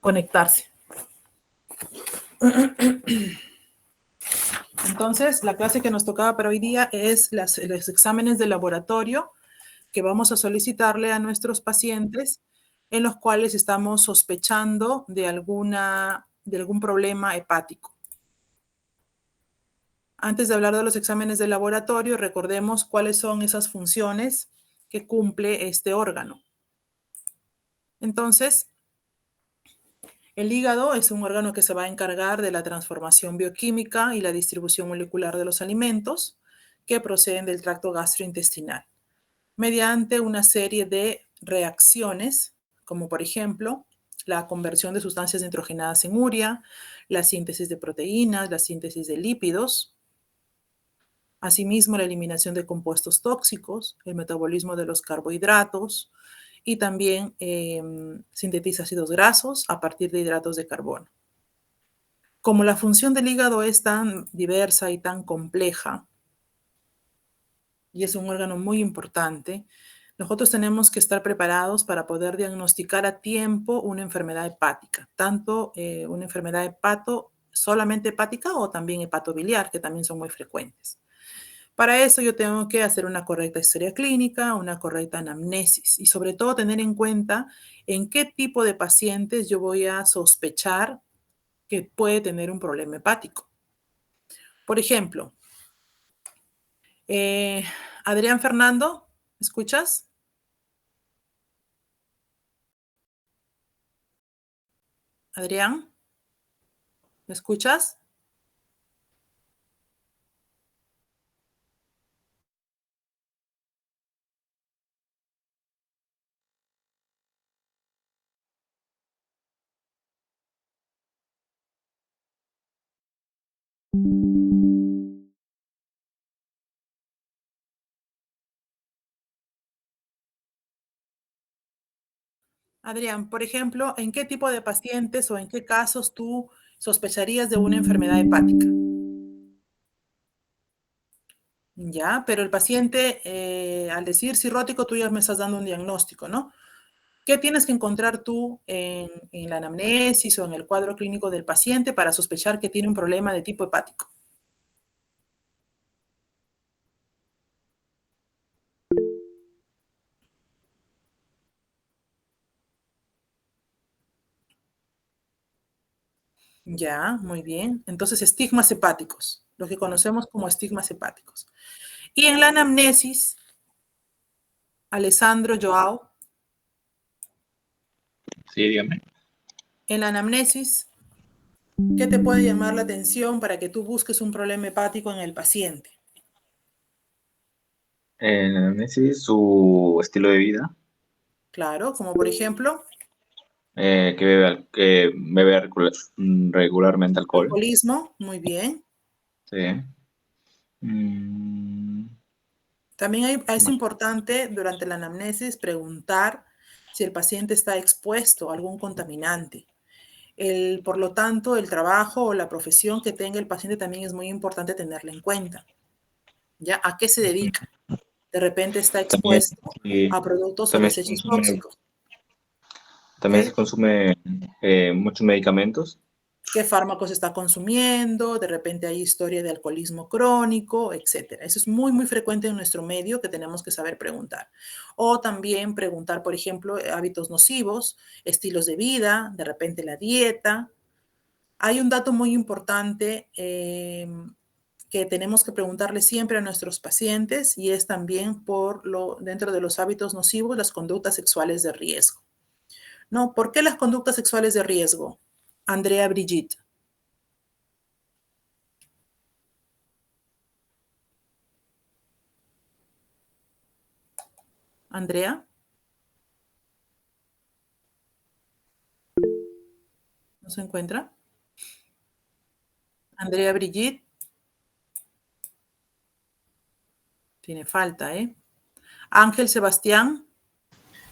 conectarse. Entonces, la clase que nos tocaba para hoy día es los exámenes de laboratorio que vamos a solicitarle a nuestros pacientes en los cuales estamos sospechando de algún problema hepático. Antes de hablar de los exámenes de laboratorio, recordemos cuáles son esas funciones que cumple este órgano. Entonces, el hígado es un órgano que se va a encargar de la transformación bioquímica y la distribución molecular de los alimentos que proceden del tracto gastrointestinal, mediante una serie de reacciones, como por ejemplo, la conversión de sustancias nitrogenadas en urea, la síntesis de proteínas, la síntesis de lípidos, asimismo la eliminación de compuestos tóxicos, el metabolismo de los carbohidratos, y también sintetiza ácidos grasos a partir de hidratos de carbono. Como la función del hígado es tan diversa y tan compleja, y es un órgano muy importante, nosotros tenemos que estar preparados para poder diagnosticar a tiempo una enfermedad hepática, tanto una enfermedad solamente hepática o también hepatobiliar, que también son muy frecuentes. Para eso yo tengo que hacer una correcta historia clínica, una correcta anamnesis y sobre todo tener en cuenta en qué tipo de pacientes yo voy a sospechar que puede tener un problema hepático. Por ejemplo, Adrián Fernando, ¿me escuchas? Adrián, ¿me escuchas? Adrián, por ejemplo, ¿en qué tipo de pacientes o en qué casos tú sospecharías de una enfermedad hepática? Ya, pero el paciente, al decir cirrótico, tú ya me estás dando un diagnóstico, ¿no? ¿Qué tienes que encontrar tú en la anamnesis o en el cuadro clínico del paciente para sospechar que tiene un problema de tipo hepático? Ya, muy bien. Entonces, estigmas hepáticos, lo que conocemos como estigmas hepáticos. Y en la anamnesis, Alessandro Joao, Sí, dígame. en la anamnesis, ¿qué te puede llamar la atención para que tú busques un problema hepático en el paciente? En la anamnesis, su estilo de vida, Claro, como por ejemplo, que bebe regularmente alcohol. alcoholismo, muy bien. Sí. Mm, También es bueno, importante durante la anamnesis preguntar si el paciente está expuesto a algún contaminante. Por lo tanto, el trabajo o la profesión que tenga el paciente también es muy importante tenerla en cuenta. ¿Ya? ¿A qué se dedica? De repente está también, expuesto sí, a productos o también se desechos consume, tóxicos. también se ¿Ok? consume muchos medicamentos. Qué fármacos está consumiendo, de repente hay historia de alcoholismo crónico, etcétera. Eso es muy, muy frecuente en nuestro medio que tenemos que saber preguntar. O también preguntar, por ejemplo, hábitos nocivos, estilos de vida, de repente la dieta. Hay un dato muy importante que tenemos que preguntarle siempre a nuestros pacientes y es también dentro de los hábitos nocivos, las conductas sexuales de riesgo. ¿No? ¿Por qué las conductas sexuales de riesgo? Andrea Brigitte. Andrea, ¿no se encuentra? Andrea Brigitte, tiene falta, ¿eh? Ángel Sebastián,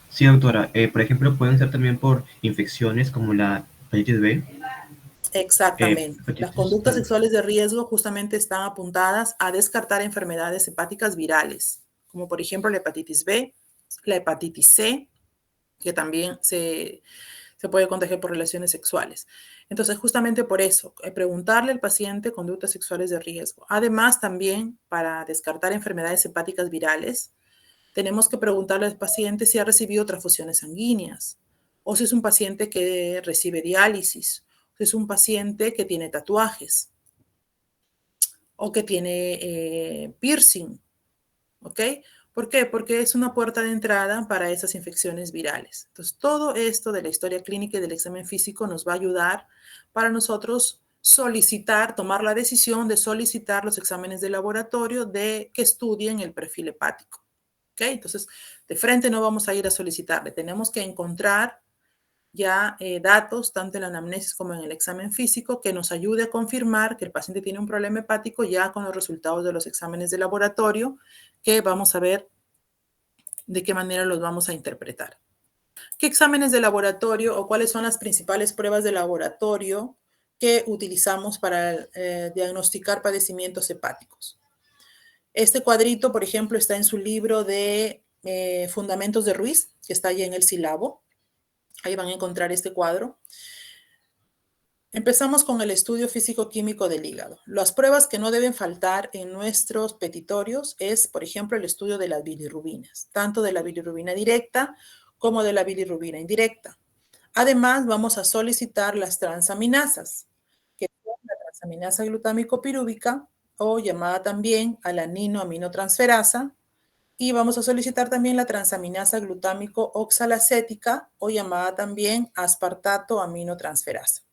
Sí, doctora. Por ejemplo, pueden ser también por infecciones como la hepatitis B, exactamente. Las hepatitis conductas tal. sexuales de riesgo justamente están apuntadas a descartar enfermedades hepáticas virales, como por ejemplo la hepatitis B, la hepatitis C, que también se se puede contagiar por relaciones sexuales. Entonces, justamente por eso, preguntarle al paciente conductas sexuales de riesgo. Además, también para descartar enfermedades hepáticas virales, tenemos que preguntarle al paciente si ha recibido transfusiones sanguíneas, o si es un paciente que recibe diálisis, o si es un paciente que tiene tatuajes, o que tiene piercing, ¿ok? ¿Por qué? Porque es una puerta de entrada para esas infecciones virales. Entonces, todo esto de la historia clínica y del examen físico nos va a ayudar para nosotros solicitar, tomar la decisión de solicitar los exámenes de laboratorio que estudien el perfil hepático. ¿Ok? Entonces, de frente no vamos a ir a solicitarle. Tenemos que encontrar ya datos, tanto en la anamnesis como en el examen físico, que nos ayude a confirmar que el paciente tiene un problema hepático ya con los resultados de los exámenes de laboratorio, que vamos a ver de qué manera los vamos a interpretar. ¿Qué exámenes de laboratorio o cuáles son las principales pruebas de laboratorio que utilizamos para diagnosticar padecimientos hepáticos? Este cuadrito, por ejemplo, está en su libro de Fundamentos de Ruiz, que está ahí en el Silabo. Ahí van a encontrar este cuadro. Empezamos con el estudio físico-químico del hígado. Las pruebas que no deben faltar en nuestros petitorios es, por ejemplo, el estudio de las bilirrubinas, tanto de la bilirrubina directa como de la bilirrubina indirecta. Además, vamos a solicitar las transaminasas, que son la transaminasa glutámico-pirúvica o llamada también alanino-aminotransferasa, y vamos a solicitar también la transaminasa glutámico-oxalacética o llamada también aspartato-aminotransferasa.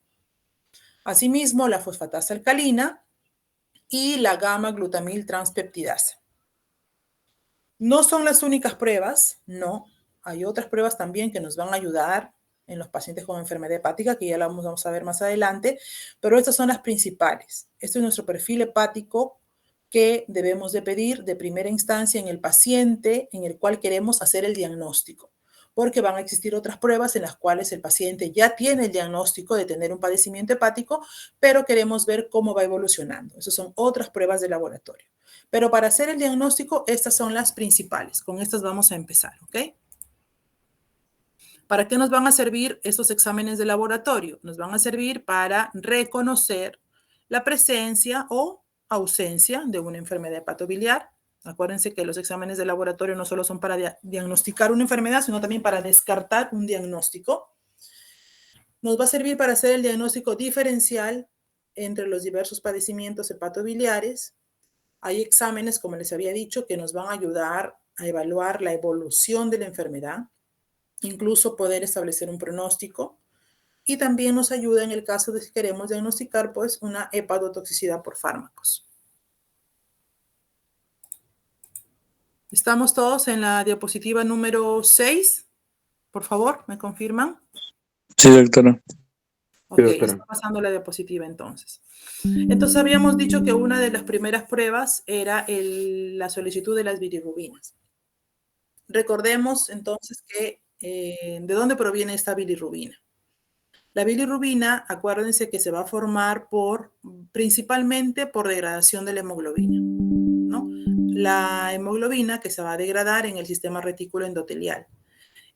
Asimismo, la fosfatasa alcalina y la gamma-glutamil transpeptidasa. No son las únicas pruebas, no. Hay otras pruebas también que nos van a ayudar en los pacientes con enfermedad hepática, que ya la vamos a ver más adelante, pero estas son las principales. Este es nuestro perfil hepático que debemos de pedir de primera instancia en el paciente en el cual queremos hacer el diagnóstico, porque van a existir otras pruebas en las cuales el paciente ya tiene el diagnóstico de tener un padecimiento hepático, pero queremos ver cómo va evolucionando. Esas son otras pruebas de laboratorio. Pero para hacer el diagnóstico, estas son las principales. Con estas vamos a empezar, ¿ok? ¿Para qué nos van a servir estos exámenes de laboratorio? Nos van a servir para reconocer la presencia o ausencia de una enfermedad hepatobiliar. Acuérdense que los exámenes de laboratorio no solo son para diagnosticar una enfermedad, sino también para descartar un diagnóstico. Nos va a servir para hacer el diagnóstico diferencial entre los diversos padecimientos hepatobiliares. Hay exámenes, como les había dicho, que nos van a ayudar a evaluar la evolución de la enfermedad, incluso poder establecer un pronóstico, y también nos ayuda en el caso de que queremos diagnosticar pues una hepatotoxicidad por fármacos. ¿Estamos todos en la diapositiva número 6? Por favor, ¿me confirman? Sí, doctora. Ok, Sí, doctora. está pasando la diapositiva entonces. Entonces habíamos dicho que una de las primeras pruebas era la solicitud de las bilirrubinas. Recordemos entonces que ¿de dónde proviene esta bilirrubina? La bilirrubina, acuérdense que se va a formar principalmente por degradación de la hemoglobina, ¿no? La hemoglobina que se va a degradar en el sistema retículo endotelial.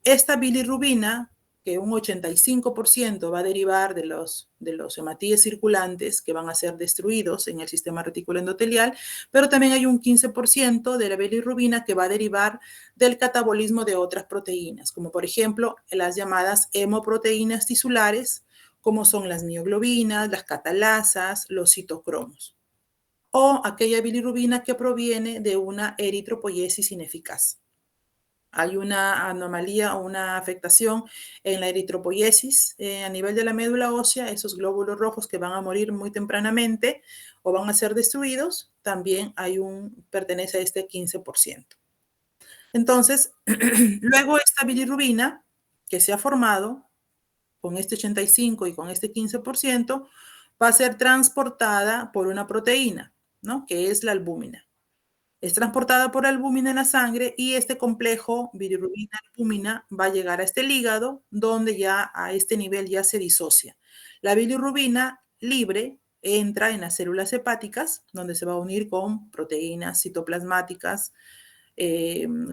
Esta bilirrubina, que un 85% va a derivar de los hematíes circulantes que van a ser destruidos en el sistema retículo endotelial, pero también hay un 15% de la bilirrubina que va a derivar del catabolismo de otras proteínas, como por ejemplo las llamadas hemoproteínas tisulares, como son las mioglobinas, las catalasas, los citocromos, o aquella bilirrubina que proviene de una eritropoiesis ineficaz. Hay una anomalía o una afectación en la eritropoiesis a nivel de la médula ósea, esos glóbulos rojos que van a morir muy tempranamente o van a ser destruidos, también pertenece a este 15%. Entonces, luego esta bilirrubina que se ha formado con este 85 y con este 15% va a ser transportada por una proteína, ¿no? Que es la albúmina. Es transportada por albúmina en la sangre y este complejo bilirrubina-albúmina va a llegar a este hígado, donde ya a este nivel ya se disocia. La bilirrubina libre entra en las células hepáticas, donde se va a unir con proteínas citoplasmáticas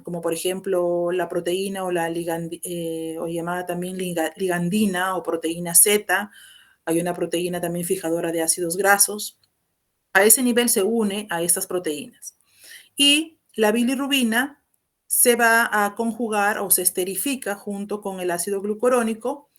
como por ejemplo la proteína o o llamada también ligandina o proteína Z. Hay una proteína también fijadora de ácidos grasos. A ese nivel se une a estas proteínas. Y la bilirrubina se va a conjugar o se esterifica junto con el ácido glucurónico.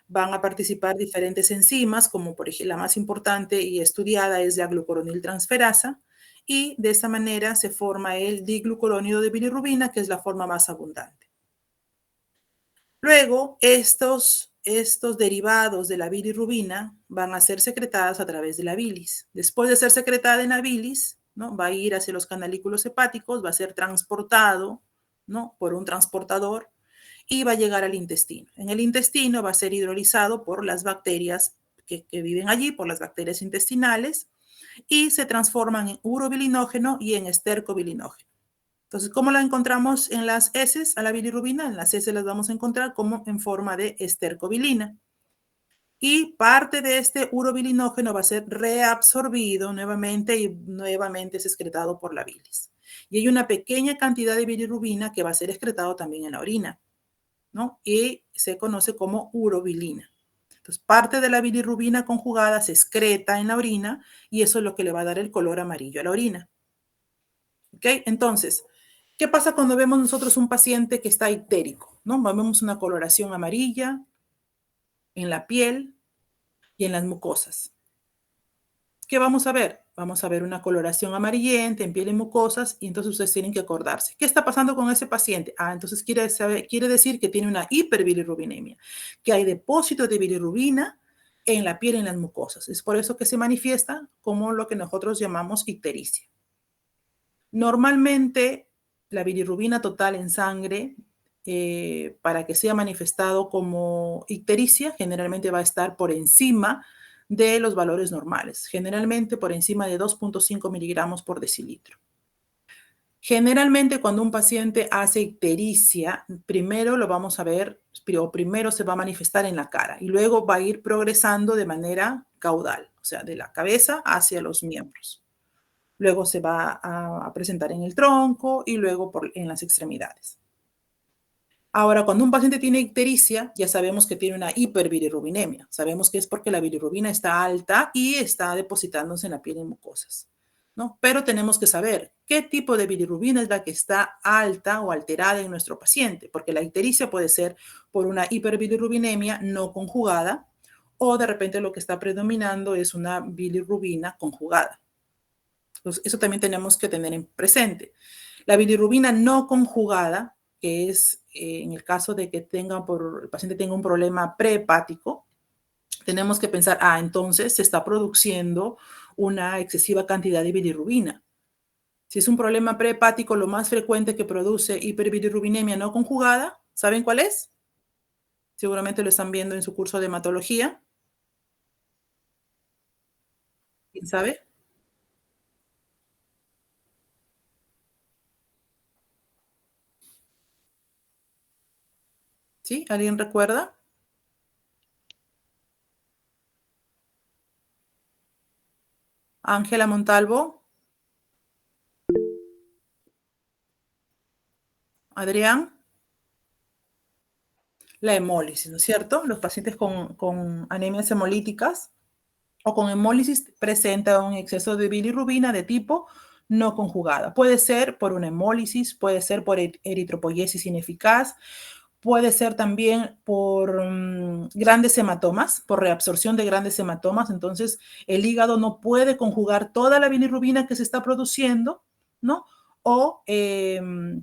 Van a participar diferentes enzimas, como por ejemplo la más importante y estudiada es la glucuroniltransferasa, y de esta manera se forma el diglucurónido de bilirrubina, que es la forma más abundante. Luego, estos derivados de la bilirrubina van a ser secretadas a través de la bilis. Después de ser secretada en la bilis, ¿no?, va a ir hacia los canalículos hepáticos, va a ser transportado, ¿no?, por un transportador y va a llegar al intestino. En el intestino va a ser hidrolizado por las bacterias que viven allí, por las bacterias intestinales, y se transforman en urobilinógeno y en estercobilinógeno. Entonces, ¿cómo la encontramos en las heces a la bilirrubina? En las heces las vamos a encontrar como en forma de estercobilina. Y parte de este urobilinógeno va a ser reabsorbido nuevamente y nuevamente es excretado por la bilis. Y hay una pequeña cantidad de bilirrubina que va a ser excretado también en la orina, ¿no? Y se conoce como urobilina. Entonces, parte de la bilirrubina conjugada se excreta en la orina y eso es lo que le va a dar el color amarillo a la orina. ¿Ok? Entonces, ¿qué pasa cuando vemos nosotros un paciente que está ictérico? ¿No? Vemos una coloración amarilla en la piel y en las mucosas. ¿Qué vamos a ver? Vamos a ver una coloración amarillenta en piel y mucosas y entonces ustedes tienen que acordarse. ¿Qué está pasando con ese paciente? Entonces quiere decir que tiene una hiperbilirrubinemia, que hay depósito de bilirrubina en la piel y en las mucosas. Es por eso que se manifiesta como lo que nosotros llamamos ictericia. Normalmente, la bilirrubina total en sangre, para que sea manifestado como ictericia, generalmente va a estar por encima de los valores normales, generalmente por encima de 2.5 miligramos por decilitro. Generalmente, cuando un paciente hace ictericia, primero lo vamos a ver, o primero se va a manifestar en la cara y luego va a ir progresando de manera caudal, o sea, de la cabeza hacia los miembros. Luego se va a presentar en el tronco y luego en las extremidades. Ahora, cuando un paciente tiene ictericia, ya sabemos que tiene una hiperbilirrubinemia. Sabemos que es porque la bilirrubina está alta y está depositándose en la piel y mucosas, ¿no? Pero tenemos que saber qué tipo de bilirrubina es la que está alta o alterada en nuestro paciente, porque la ictericia puede ser por una hiperbilirrubinemia no conjugada o de repente lo que está predominando es una bilirrubina conjugada. Entonces, eso también tenemos que tener en presente. La bilirrubina no conjugada, que es en el caso de que el paciente tenga un problema prehepático, tenemos que pensar, entonces se está produciendo una excesiva cantidad de bilirrubina. Si es un problema prehepático, lo más frecuente que produce hiperbilirrubinemia no conjugada, ¿saben cuál es? Seguramente lo están viendo en su curso de hematología. ¿Quién sabe? ¿Sí? ¿Alguien recuerda? Ángela Montalvo. Adrián. La hemólisis, ¿no es cierto? Los pacientes con anemias hemolíticas o con hemólisis presentan un exceso de bilirrubina de tipo no conjugada. Puede ser por una hemólisis, puede ser por eritropoyesis ineficaz, puede ser también por grandes hematomas, por reabsorción de grandes hematomas. Entonces, el hígado no puede conjugar toda la bilirrubina que se está produciendo, ¿no? O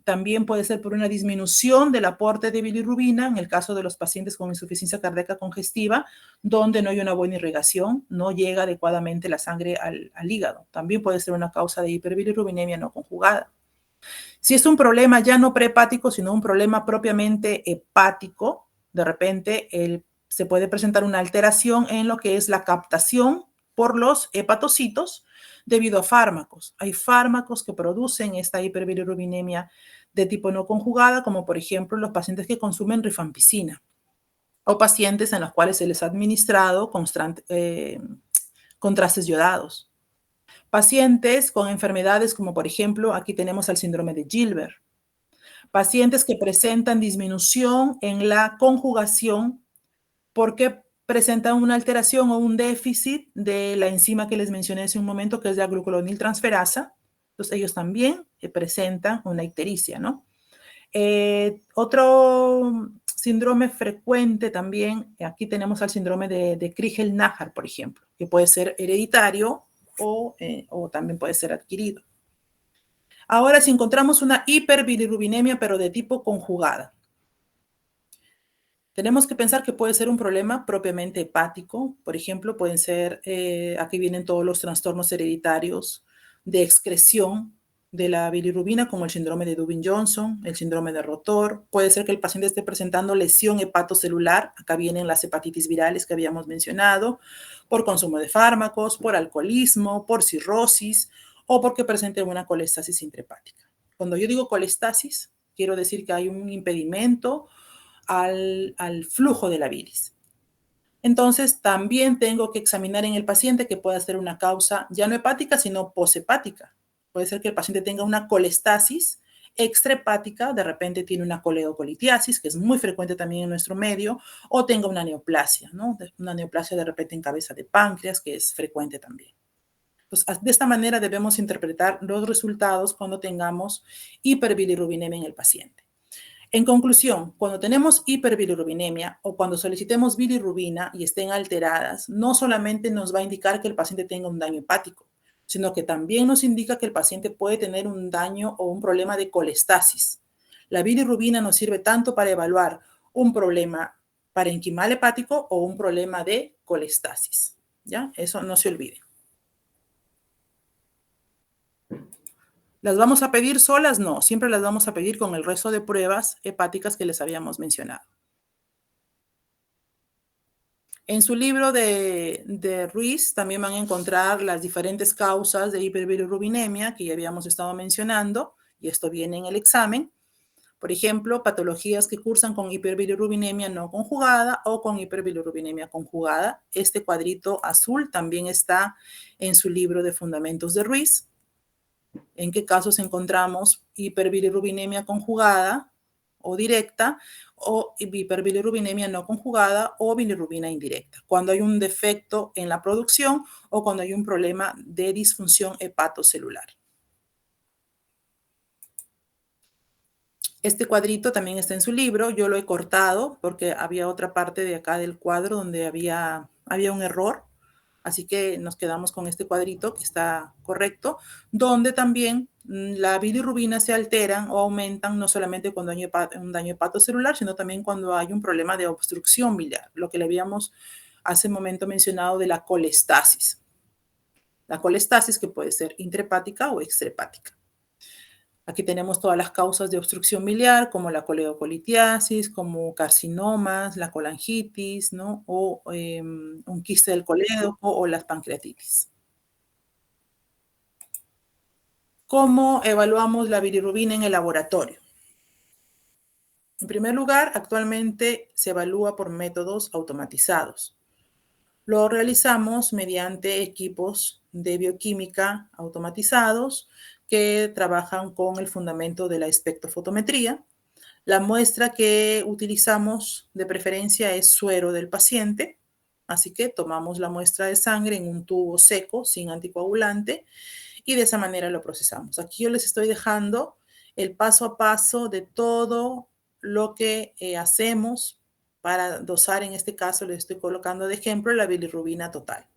también puede ser por una disminución del aporte de bilirrubina en el caso de los pacientes con insuficiencia cardíaca congestiva, donde no hay una buena irrigación, no llega adecuadamente la sangre al hígado. También puede ser una causa de hiperbilirrubinemia no conjugada. Si es un problema ya no prehepático, sino un problema propiamente hepático, de repente se puede presentar una alteración en lo que es la captación por los hepatocitos debido a fármacos. Hay fármacos que producen esta hiperbilirrubinemia de tipo no conjugada, como por ejemplo los pacientes que consumen rifampicina o pacientes en los cuales se les ha administrado contrastes yodados. Pacientes con enfermedades como por ejemplo, aquí tenemos el síndrome de Gilbert, Pacientes que presentan disminución en la conjugación porque presentan una alteración o un déficit de la enzima que les mencioné hace un momento, que es la glucuroniltransferasa. Entonces, ellos también presentan una ictericia, ¿no? Otro síndrome frecuente también, aquí tenemos al síndrome de Crigel-Najjar, por ejemplo, que puede ser hereditario o también puede ser adquirido. Ahora, si encontramos una hiperbilirrubinemia, pero de tipo conjugada, tenemos que pensar que puede ser un problema propiamente hepático. Por ejemplo, pueden ser, aquí vienen todos los trastornos hereditarios de excreción de la bilirrubina, como el síndrome de Dubin-Johnson, el síndrome de Rotor. Puede ser que el paciente esté presentando lesión hepatocelular. Acá vienen las hepatitis virales que habíamos mencionado, por consumo de fármacos, por alcoholismo, por cirrosis o porque presente una colestasis intrahepática. Cuando yo digo colestasis, quiero decir que hay un impedimento al flujo de la bilis. Entonces, también tengo que examinar en el paciente que pueda ser una causa ya no hepática, sino poshepática. Puede ser que el paciente tenga una colestasis extrahepática, de repente tiene una coledocolitiasis, que es muy frecuente también en nuestro medio, o tenga una neoplasia, ¿no? Una neoplasia de repente en cabeza de páncreas, que es frecuente también. Pues de esta manera debemos interpretar los resultados cuando tengamos hiperbilirrubinemia en el paciente. En conclusión, cuando tenemos hiperbilirrubinemia o cuando solicitemos bilirrubina y estén alteradas, no solamente nos va a indicar que el paciente tenga un daño hepático, sino que también nos indica que el paciente puede tener un daño o un problema de colestasis. La bilirrubina nos sirve tanto para evaluar un problema parenquimal hepático o un problema de colestasis. ¿Ya? Eso no se olvide. ¿Las vamos a pedir solas? No, siempre las vamos a pedir con el resto de pruebas hepáticas que les habíamos mencionado. En su libro de Ruiz también van a encontrar las diferentes causas de hiperbilirrubinemia que ya habíamos estado mencionando, y esto viene en el examen. Por ejemplo, patologías que cursan con hiperbilirrubinemia no conjugada o con hiperbilirrubinemia conjugada. Este cuadrito azul también está en su libro de Fundamentos de Ruiz. En qué casos encontramos hiperbilirrubinemia conjugada o directa o hiperbilirrubinemia no conjugada o bilirrubina indirecta, cuando hay un defecto en la producción o cuando hay un problema de disfunción hepatocelular. Este cuadrito también está en su libro, yo lo he cortado porque había otra parte de acá del cuadro donde había un error. Así que nos quedamos con este cuadrito que está correcto, donde también la bilirrubina se alteran o aumentan no solamente cuando hay un daño hepatocelular, sino también cuando hay un problema de obstrucción biliar, lo que le habíamos hace un momento mencionado de la colestasis. La colestasis que puede ser intrahepática o extrahepática. Aquí tenemos todas las causas de obstrucción biliar, como la coledocolitiasis, como carcinomas, la colangitis, ¿no? O un quiste del colédoco o las pancreatitis. ¿Cómo evaluamos la bilirrubina en el laboratorio? En primer lugar, actualmente se evalúa por métodos automatizados. Lo realizamos mediante equipos de bioquímica automatizados que trabajan con el fundamento de la espectrofotometría. La muestra que utilizamos de preferencia es suero del paciente, así que tomamos la muestra de sangre en un tubo seco, sin anticoagulante, y de esa manera lo procesamos. Aquí yo les estoy dejando el paso a paso de todo lo que hacemos para dosar. En este caso les estoy colocando de ejemplo la bilirrubina total.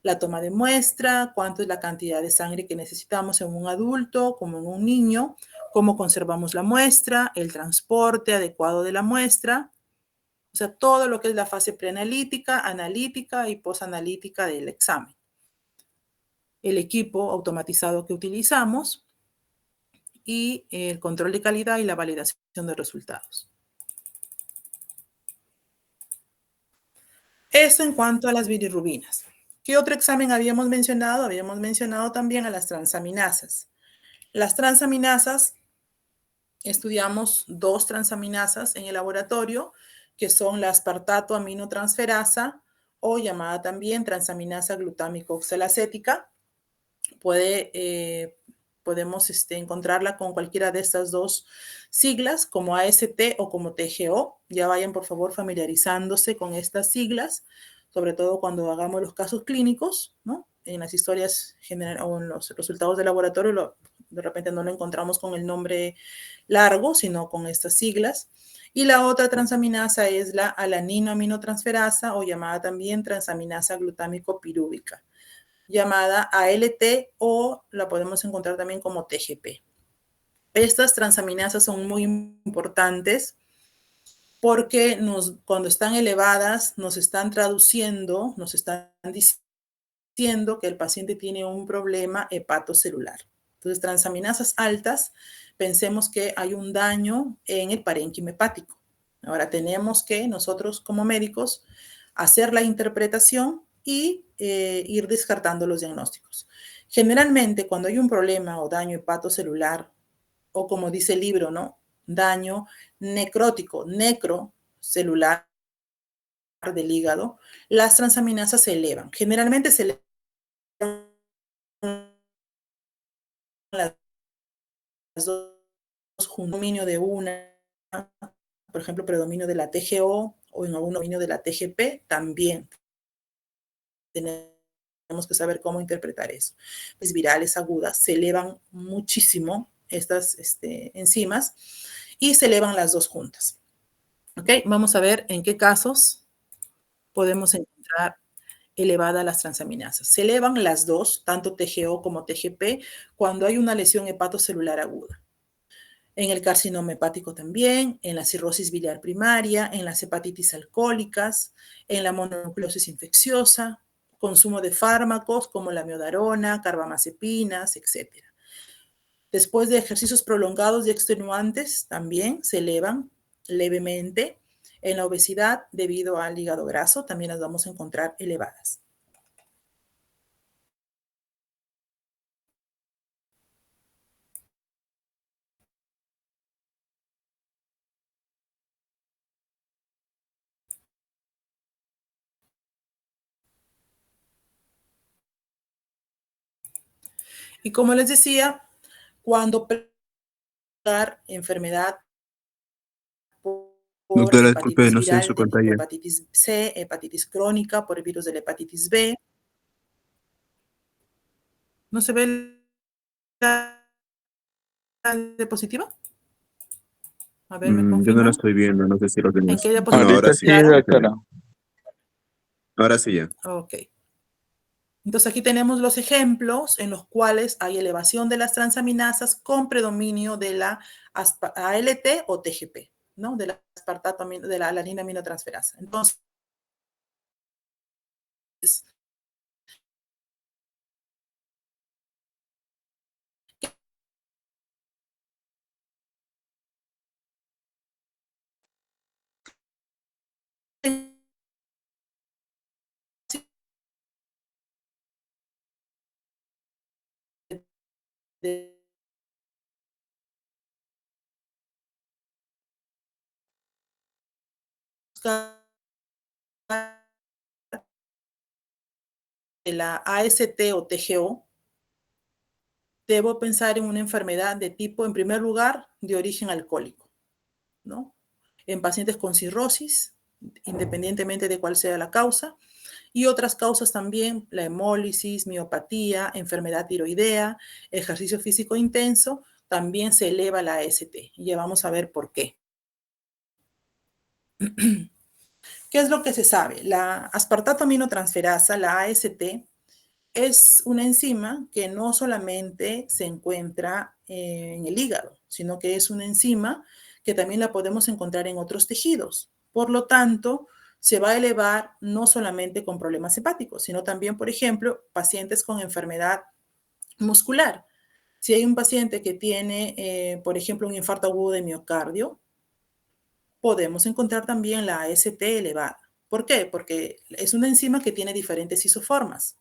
La toma de muestra, cuánto es la cantidad de sangre que necesitamos en un adulto como en un niño, cómo conservamos la muestra, el transporte adecuado de la muestra, o sea, todo lo que es la fase preanalítica, analítica y posanalítica del examen. El equipo automatizado que utilizamos y el control de calidad y la validación de resultados. Eso en cuanto a las bilirrubinas. ¿Qué otro examen habíamos mencionado? Habíamos mencionado también a las transaminasas. Las transaminasas, estudiamos 2 transaminasas en el laboratorio, que son la aspartato aminotransferasa o llamada también transaminasa glutámico oxalacética. Puede podemos encontrarla con cualquiera de estas dos siglas, como AST o como TGO. Ya vayan, por favor, familiarizándose con estas siglas, sobre todo cuando hagamos los casos clínicos, ¿no? En las historias generales o en los resultados de laboratorio, de repente no lo encontramos con el nombre largo, sino con estas siglas. Y la otra transaminasa es la alaninoaminotransferasa, o llamada también transaminasa glutámico-pirúvica, llamada ALT, o la podemos encontrar también como TGP. Estas transaminasas son muy importantes porque cuando están elevadas nos están traduciendo, nos están diciendo que el paciente tiene un problema hepatocelular. Entonces, transaminasas altas, pensemos que hay un daño en el parénquima hepático. Ahora tenemos que nosotros como médicos hacer la interpretación y ir descartando los diagnósticos. Generalmente, cuando hay un problema o daño hepatocelular, o como dice el libro, ¿no? Daño necrótico, necrocelular del hígado, las transaminasas se elevan. Generalmente se elevan las dos juntas, dominio de una, por ejemplo, predominio de la TGO o en algún dominio de la TGP, también tenemos que saber cómo interpretar eso. Pues virales agudas se elevan muchísimo estas enzimas y se elevan las dos juntas. ¿Ok? Vamos a ver en qué casos podemos encontrar elevadas las transaminasas. Se elevan las dos, tanto TGO como TGP, cuando hay una lesión hepatocelular aguda. En el carcinoma hepático también, en la cirrosis biliar primaria, en las hepatitis alcohólicas, en la mononucleosis infecciosa, consumo de fármacos como la miodarona, carbamazepinas, etc. Después de ejercicios prolongados y extenuantes, también se elevan levemente. En la obesidad, debido al hígado graso, también las vamos a encontrar elevadas. Y como les decía, cuando enfermedad por Doctora, disculpe, hepatitis no sé en viral su de tipo pantalla. hepatitis C, hepatitis crónica por el virus de la hepatitis B. ¿No se ve la diapositiva? A ver, ¿me Yo no la confirman? estoy viendo, no sé si lo ¿En tenés. qué Bueno, diapositiva? ahora Ahorita sí. sí, doctora. Ahora sí ya. Ok. Entonces aquí tenemos los ejemplos en los cuales hay elevación de las transaminasas con predominio de la ALT o TGP, ¿no? De la aspartato, de la alanina aminotransferasa. Entonces, de la AST o TGO, debo pensar en una enfermedad de tipo, en primer lugar, de origen alcohólico, ¿no? En pacientes con cirrosis, independientemente de cuál sea la causa, y otras causas también, la hemólisis, miopatía, enfermedad tiroidea, ejercicio físico intenso, también se eleva la AST. Y ya vamos a ver por qué. ¿Qué es lo que se sabe? La aspartato aminotransferasa, la AST, es una enzima que no solamente se encuentra en el hígado, sino que es una enzima que también la podemos encontrar en otros tejidos. Por lo tanto, se va a elevar no solamente con problemas hepáticos, sino también, por ejemplo, pacientes con enfermedad muscular. Si hay un paciente que tiene, por ejemplo, un infarto agudo de miocardio, podemos encontrar también la AST elevada. ¿Por qué? Porque es una enzima que tiene diferentes isoformas.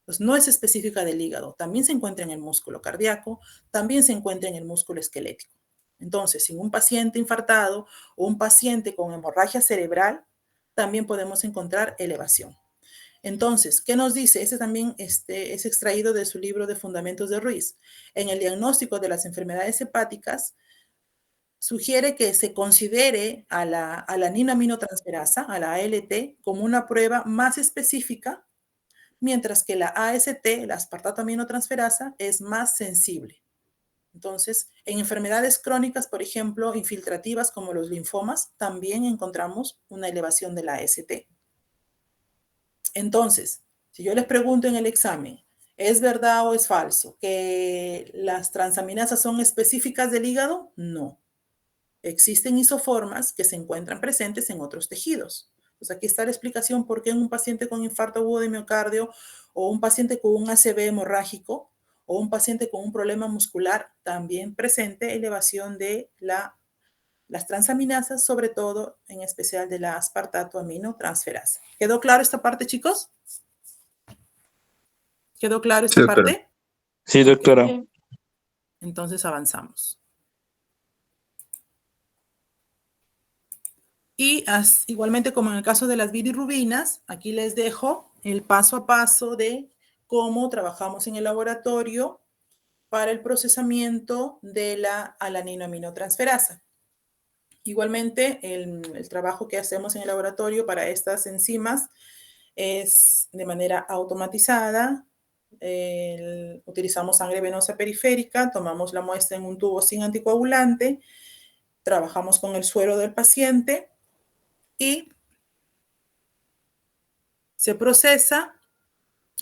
Pues no es específica del hígado, también se encuentra en el músculo cardíaco, también se encuentra en el músculo esquelético. Entonces, en un paciente infartado o un paciente con hemorragia cerebral, también podemos encontrar elevación. Entonces, ¿qué nos dice? Ese también es extraído de su libro de Fundamentos de Ruiz. En el diagnóstico de las enfermedades hepáticas, sugiere que se considere a la alanina-aminotransferasa, a la ALT, como una prueba más específica, mientras que la AST, la aspartato aminotransferasa, es más sensible. Entonces, en enfermedades crónicas, por ejemplo, infiltrativas como los linfomas, también encontramos una elevación de la AST. Entonces, si yo les pregunto en el examen, ¿es verdad o es falso que las transaminasas son específicas del hígado? No. Existen isoformas que se encuentran presentes en otros tejidos. Pues aquí está la explicación por qué en un paciente con infarto agudo de miocardio o un paciente con un ACV hemorrágico o un paciente con un problema muscular también presente elevación de las transaminasas, sobre todo en especial de la aspartato aminotransferasa. ¿Quedó claro esta parte, chicos? ¿Quedó claro esta parte? Sí, doctora. Entonces avanzamos. Y igualmente como en el caso de las bilirrubinas, aquí les dejo el paso a paso de cómo trabajamos en el laboratorio para el procesamiento de la alanina-aminotransferasa. Igualmente, el trabajo que hacemos en el laboratorio para estas enzimas es de manera automatizada. Utilizamos sangre venosa periférica, tomamos la muestra en un tubo sin anticoagulante, trabajamos con el suero del paciente y se procesa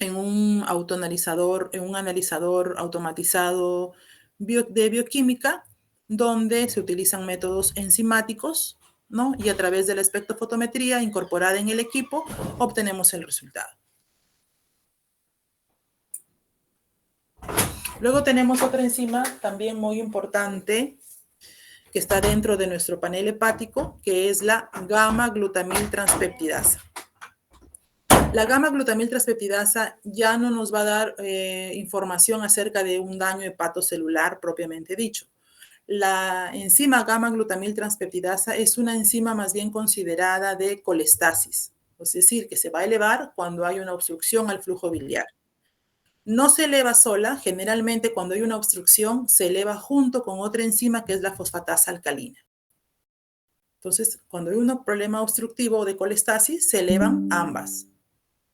en un autoanalizador, en un analizador automatizado de bioquímica, donde se utilizan métodos enzimáticos, ¿no? Y a través de la espectrofotometría incorporada en el equipo, obtenemos el resultado. Luego tenemos otra enzima también muy importante que está dentro de nuestro panel hepático, que es la gamma-glutamil-transpeptidasa. La gamma-glutamil-transpeptidasa ya no nos va a dar información acerca de un daño hepatocelular propiamente dicho. La enzima gamma-glutamil-transpeptidasa es una enzima más bien considerada de colestasis, es decir, que se va a elevar cuando hay una obstrucción al flujo biliar. No se eleva sola, generalmente cuando hay una obstrucción se eleva junto con otra enzima que es la fosfatasa alcalina. Entonces, cuando hay un problema obstructivo de colestasis, se elevan ambas.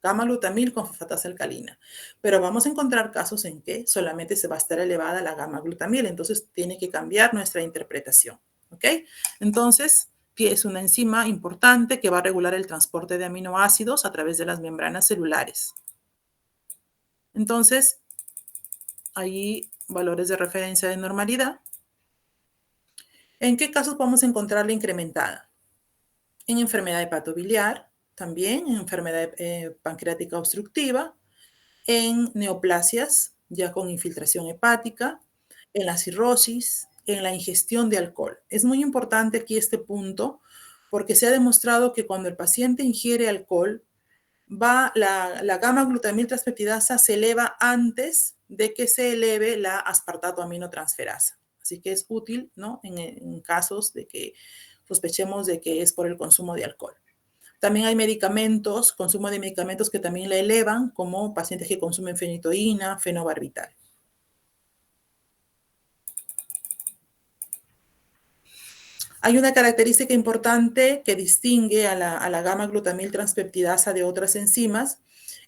Gamma-glutamil con fosfatasa alcalina. Pero vamos a encontrar casos en que solamente se va a estar elevada la gamma-glutamil, entonces tiene que cambiar nuestra interpretación, ¿ok? Entonces, es una enzima importante que va a regular el transporte de aminoácidos a través de las membranas celulares. Entonces, hay valores de referencia de normalidad. ¿En qué casos podemos encontrarla incrementada? En enfermedad hepatobiliar, también en enfermedad pancreática obstructiva, en neoplasias, ya con infiltración hepática, en la cirrosis, en la ingestión de alcohol. Es muy importante aquí este punto porque se ha demostrado que cuando el paciente ingiere alcohol, la gamma-glutamil transpeptidasa se eleva antes de que se eleve la aspartato aminotransferasa. Así que es útil, ¿no? En casos de que sospechemos de que es por el consumo de alcohol. También hay medicamentos, consumo de medicamentos que también la elevan, como pacientes que consumen fenitoína, fenobarbital. Hay una característica importante que distingue a la gamma-glutamil transpeptidasa de otras enzimas,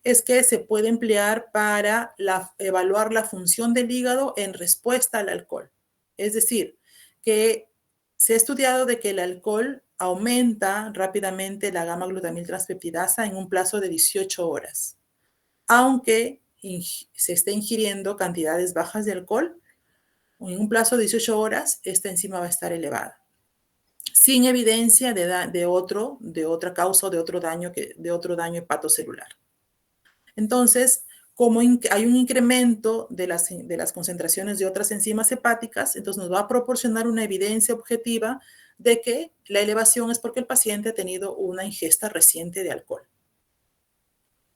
es que se puede emplear para evaluar la función del hígado en respuesta al alcohol. Es decir, que se ha estudiado de que el alcohol aumenta rápidamente la gamma-glutamil transpeptidasa en un plazo de 18 horas. Aunque se esté ingiriendo cantidades bajas de alcohol, en un plazo de 18 horas, esta enzima va a estar elevada, sin evidencia de otra causa o de otro daño hepatocelular. Entonces, como hay un incremento de las concentraciones de otras enzimas hepáticas, entonces nos va a proporcionar una evidencia objetiva de que la elevación es porque el paciente ha tenido una ingesta reciente de alcohol.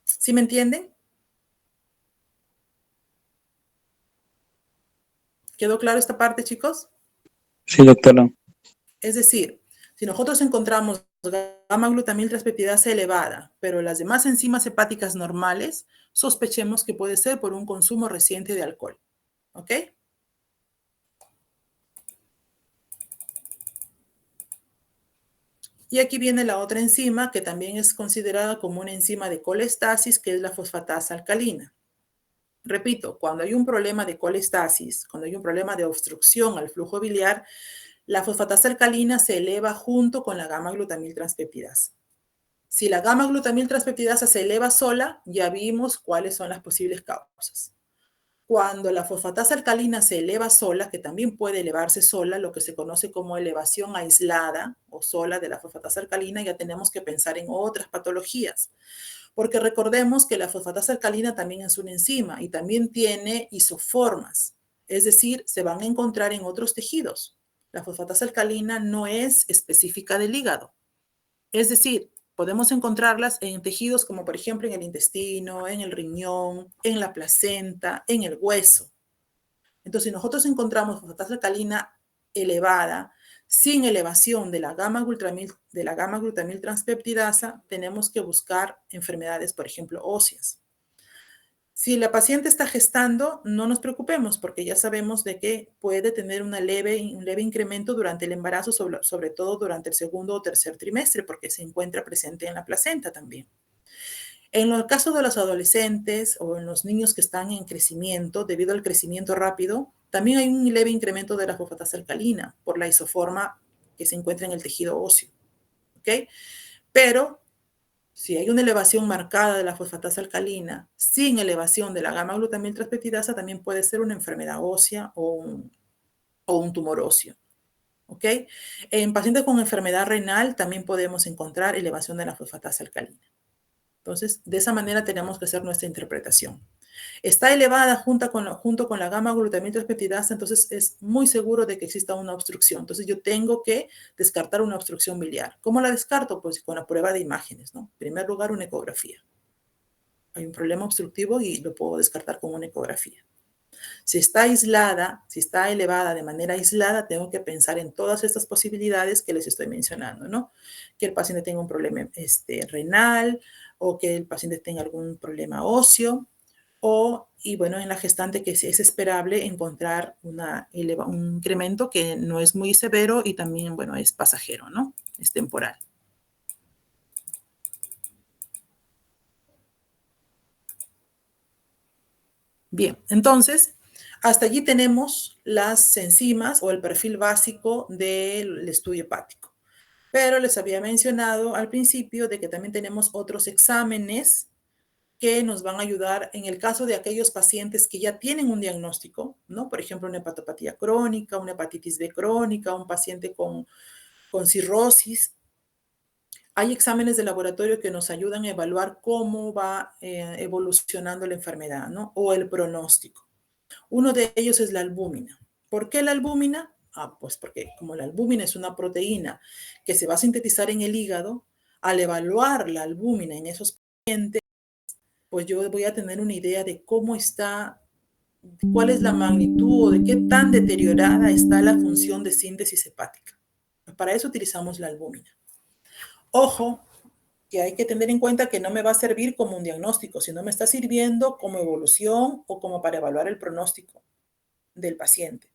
¿Sí me entienden? ¿Quedó claro esta parte, chicos? Sí, doctora. Es decir, si nosotros encontramos gamma-glutamiltranseptidasa elevada, pero las demás enzimas hepáticas normales, sospechemos que puede ser por un consumo reciente de alcohol. ¿Ok? Y aquí viene la otra enzima que también es considerada como una enzima de colestasis, que es la fosfatasa alcalina. Repito, cuando hay un problema de colestasis, cuando hay un problema de obstrucción al flujo biliar, la fosfatasa alcalina se eleva junto con la gamma-glutamiltranseptidasa. Si la gamma-glutamiltranseptidasa se eleva sola, ya vimos cuáles son las posibles causas. Cuando la fosfatasa alcalina se eleva sola, que también puede elevarse sola, lo que se conoce como elevación aislada o sola de la fosfatasa alcalina, ya tenemos que pensar en otras patologías. Porque recordemos que la fosfatasa alcalina también es una enzima y también tiene isoformas, es decir, se van a encontrar en otros tejidos. La fosfatasa alcalina no es específica del hígado. Es decir, podemos encontrarlas en tejidos como por ejemplo en el intestino, en el riñón, en la placenta, en el hueso. Entonces, si nosotros encontramos fosfatasa alcalina elevada, sin elevación de la gamma-glutamiltranseptidasa, tenemos que buscar enfermedades, por ejemplo, óseas. Si la paciente está gestando, no nos preocupemos porque ya sabemos de que puede tener un leve incremento durante el embarazo, sobre todo durante el segundo o tercer trimestre, porque se encuentra presente en la placenta también. En el caso de los adolescentes o en los niños que están en crecimiento, debido al crecimiento rápido, también hay un leve incremento de la fosfatasa alcalina por la isoforma que se encuentra en el tejido óseo. ¿Ok? Pero si hay una elevación marcada de la fosfatasa alcalina sin elevación de la gamma-glutamiltranseptidasa, también puede ser una enfermedad ósea o un tumor óseo. ¿Ok? En pacientes con enfermedad renal también podemos encontrar elevación de la fosfatasa alcalina. Entonces, de esa manera tenemos que hacer nuestra interpretación. Está elevada junto con la gamma-glutamiltranseptidasa, entonces es muy seguro de que exista una obstrucción. Entonces, yo tengo que descartar una obstrucción biliar. ¿Cómo la descarto? Pues con la prueba de imágenes, ¿no? En primer lugar, una ecografía. Hay un problema obstructivo y lo puedo descartar con una ecografía. Si está aislada, si está elevada de manera aislada, tengo que pensar en todas estas posibilidades que les estoy mencionando, ¿no? Que el paciente tenga un problema renal o que el paciente tenga algún problema óseo y bueno, en la gestante que es esperable encontrar un incremento que no es muy severo y también, bueno, es pasajero, ¿no? Es temporal. Bien, entonces, hasta allí tenemos las enzimas o el perfil básico del estudio hepático. Pero les había mencionado al principio de que también tenemos otros exámenes que nos van a ayudar en el caso de aquellos pacientes que ya tienen un diagnóstico, ¿no? Por ejemplo, una hepatopatía crónica, una hepatitis B crónica, un paciente con cirrosis. Hay exámenes de laboratorio que nos ayudan a evaluar cómo va evolucionando la enfermedad, ¿no? O el pronóstico. Uno de ellos es la albúmina. ¿Por qué la albúmina? Pues porque como la albúmina es una proteína que se va a sintetizar en el hígado, al evaluar la albúmina en esos pacientes, pues yo voy a tener una idea de cómo está, cuál es la magnitud o de qué tan deteriorada está la función de síntesis hepática. Pues para eso utilizamos la albúmina. Ojo, que hay que tener en cuenta que no me va a servir como un diagnóstico, sino me está sirviendo como evolución o como para evaluar el pronóstico del paciente.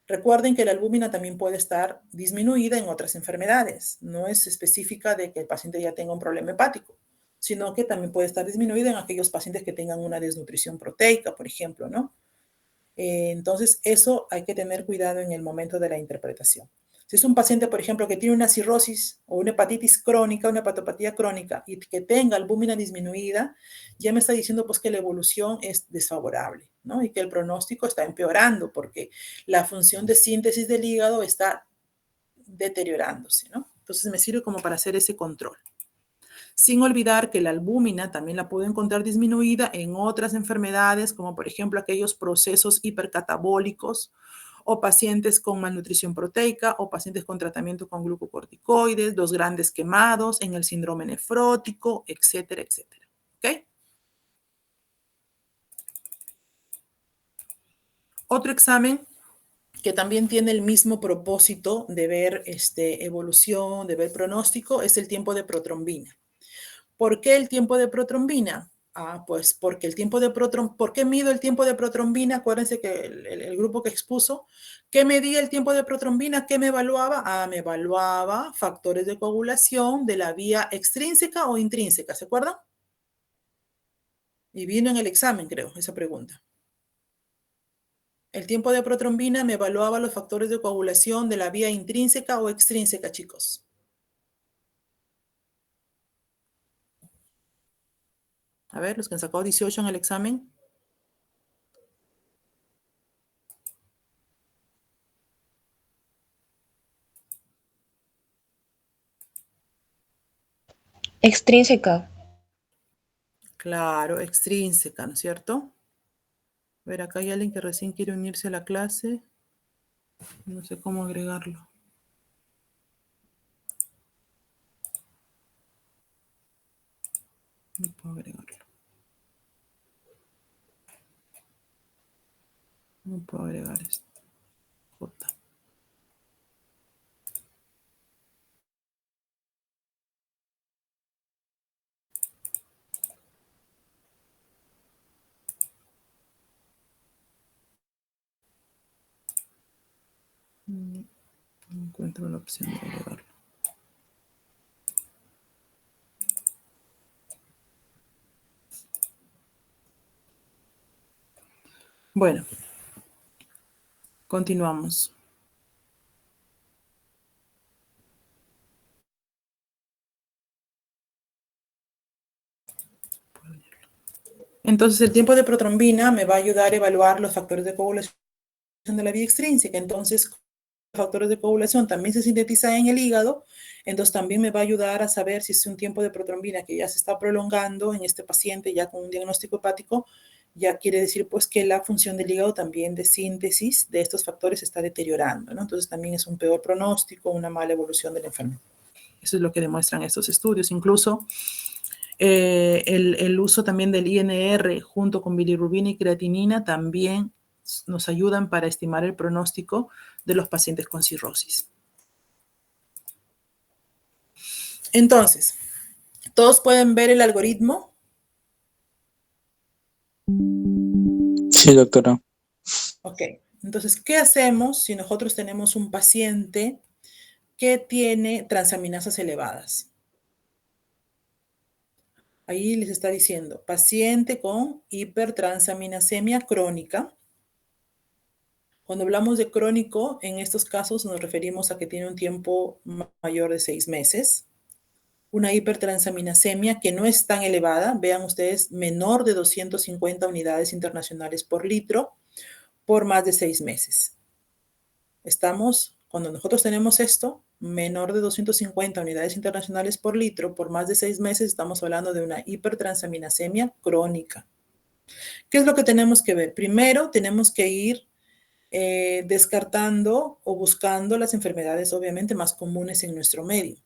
Recuerden que la albúmina también puede estar disminuida en otras enfermedades. No es específica de que el paciente ya tenga un problema hepático, sino que también puede estar disminuida en aquellos pacientes que tengan una desnutrición proteica, por ejemplo, ¿no? Entonces, eso hay que tener cuidado en el momento de la interpretación. Si es un paciente, por ejemplo, que tiene una cirrosis o una hepatitis crónica, una hepatopatía crónica y que tenga albúmina disminuida, ya me está diciendo pues que la evolución es desfavorable, ¿no? Y que el pronóstico está empeorando porque la función de síntesis del hígado está deteriorándose, ¿no? Entonces me sirve como para hacer ese control. Sin olvidar que la albúmina también la puedo encontrar disminuida en otras enfermedades, como por ejemplo aquellos procesos hipercatabólicos o pacientes con malnutrición proteica o pacientes con tratamiento con glucocorticoides, los grandes quemados, en el síndrome nefrótico, etcétera, etcétera. ¿Ok? Otro examen que también tiene el mismo propósito de ver evolución, de ver pronóstico, es el tiempo de protrombina. ¿Por qué el tiempo de protrombina? Pues porque el tiempo de protrombina, ¿por qué mido el tiempo de protrombina? Acuérdense que el grupo que expuso, ¿qué medía el tiempo de protrombina? ¿Qué me evaluaba? Me evaluaba factores de coagulación de la vía extrínseca o intrínseca, ¿se acuerdan? Y vino en el examen, creo, esa pregunta. El tiempo de protrombina me evaluaba los factores de coagulación de la vía intrínseca o extrínseca, chicos. A ver, los que han sacado 18 en el examen. Extrínseca. Claro, extrínseca, ¿no es cierto? A ver, acá hay alguien que recién quiere unirse a la clase. No sé cómo agregarlo. No puedo agregarlo. No puedo agregar esto. J. No encuentro la opción de agregarlo. Bueno, continuamos. Entonces, el tiempo de protrombina me va a ayudar a evaluar los factores de coagulación de la vía extrínseca. Entonces, los factores de coagulación también se sintetizan en el hígado. Entonces, también me va a ayudar a saber si es un tiempo de protrombina que ya se está prolongando en este paciente, ya con un diagnóstico hepático. Ya quiere decir, pues, que la función del hígado también de síntesis de estos factores se está deteriorando, ¿no? Entonces, también es un peor pronóstico, una mala evolución de la enfermedad. Eso es lo que demuestran estos estudios. Incluso el uso también del INR junto con bilirrubina y creatinina también nos ayudan para estimar el pronóstico de los pacientes con cirrosis. Entonces, ¿todos pueden ver el algoritmo? Sí, doctora. Ok, entonces, ¿qué hacemos si nosotros tenemos un paciente que tiene transaminasas elevadas? Ahí les está diciendo, paciente con hipertransaminasemia crónica. Cuando hablamos de crónico, en estos casos nos referimos a que tiene un tiempo mayor de 6 meses. Una hipertransaminasemia que no es tan elevada, vean ustedes, menor de 250 unidades internacionales por litro por más de 6 meses. Cuando nosotros tenemos esto, menor de 250 unidades internacionales por litro por más de 6 meses, estamos hablando de una hipertransaminasemia crónica. ¿Qué es lo que tenemos que ver? Primero, tenemos que ir descartando o buscando las enfermedades obviamente más comunes en nuestro medio.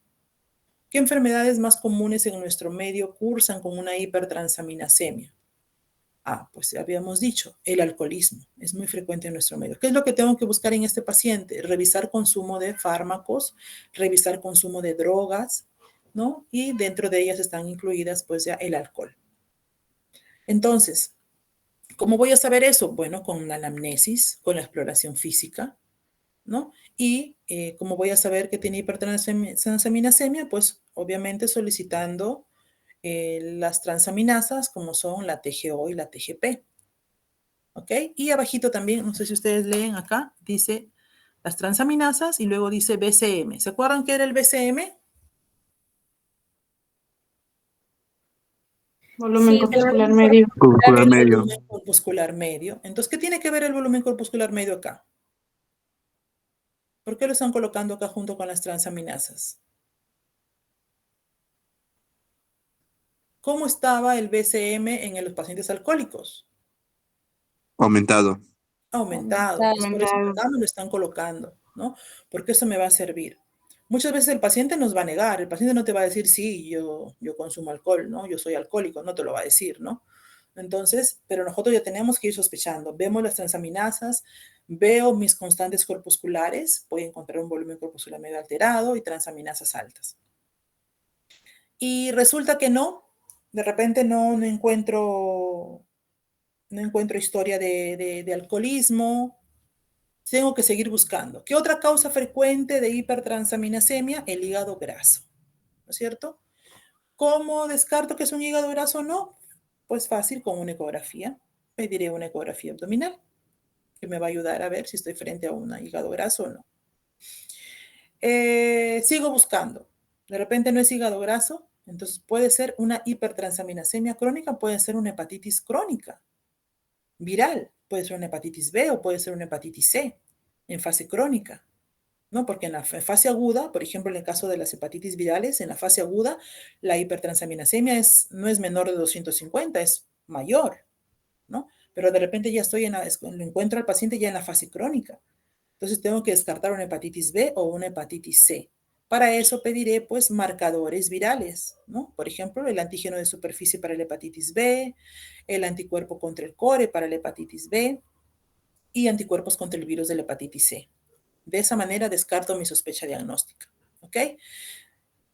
¿Qué enfermedades más comunes en nuestro medio cursan con una hipertransaminasemia? Pues habíamos dicho, el alcoholismo es muy frecuente en nuestro medio. ¿Qué es lo que tengo que buscar en este paciente? Revisar consumo de fármacos, revisar consumo de drogas, ¿no? Y dentro de ellas están incluidas pues ya el alcohol. Entonces, ¿cómo voy a saber eso? Bueno, con la anamnesis, con la exploración física, ¿no? Y ¿cómo voy a saber que tiene hipertransaminasemia? Pues obviamente solicitando las transaminasas como son la TGO y la TGP. ¿Ok? Y abajito también, no sé si ustedes leen acá, dice las transaminasas y luego dice BCM. ¿Se acuerdan qué era el BCM? Volumen corpuscular medio. Corpuscular El medio. volumen corpuscular medio. Entonces, ¿qué tiene que ver el volumen corpuscular medio acá? ¿Por qué lo están colocando acá junto con las transaminasas? ¿Cómo estaba el BCM en los pacientes alcohólicos? Aumentado. Aumentado. Entonces, por eso acá me lo están colocando, ¿no? Porque eso me va a servir. Muchas veces el paciente nos va a negar, el paciente no te va a decir, sí, yo consumo alcohol, ¿no? Yo soy alcohólico, no te lo va a decir, ¿no? Entonces, pero nosotros ya tenemos que ir sospechando. Vemos las transaminasas, veo mis constantes corpusculares, voy a encontrar un volumen corpuscular medio alterado y transaminasas altas. Y resulta que no, de repente no encuentro historia de alcoholismo, tengo que seguir buscando. ¿Qué otra causa frecuente de hipertransaminasemia? El hígado graso, ¿no es cierto? ¿Cómo descarto que es un hígado graso o no? Pues fácil, con una ecografía. Pediré una ecografía abdominal que me va a ayudar a ver si estoy frente a un hígado graso o no. Sigo buscando. De repente no es hígado graso, entonces puede ser una hipertransaminasemia crónica, puede ser una hepatitis crónica, viral, puede ser una hepatitis B o puede ser una hepatitis C en fase crónica, ¿no? Porque en la fase aguda, por ejemplo, en el caso de las hepatitis virales, en la fase aguda, la hipertransaminasemia no es menor de 250, es mayor, ¿no? Pero de repente ya lo encuentro al paciente ya en la fase crónica. Entonces tengo que descartar una hepatitis B o una hepatitis C. Para eso pediré, pues, marcadores virales, ¿no? Por ejemplo, el antígeno de superficie para la hepatitis B, el anticuerpo contra el core para la hepatitis B y anticuerpos contra el virus de la hepatitis C. De esa manera descarto mi sospecha diagnóstica, ¿ok?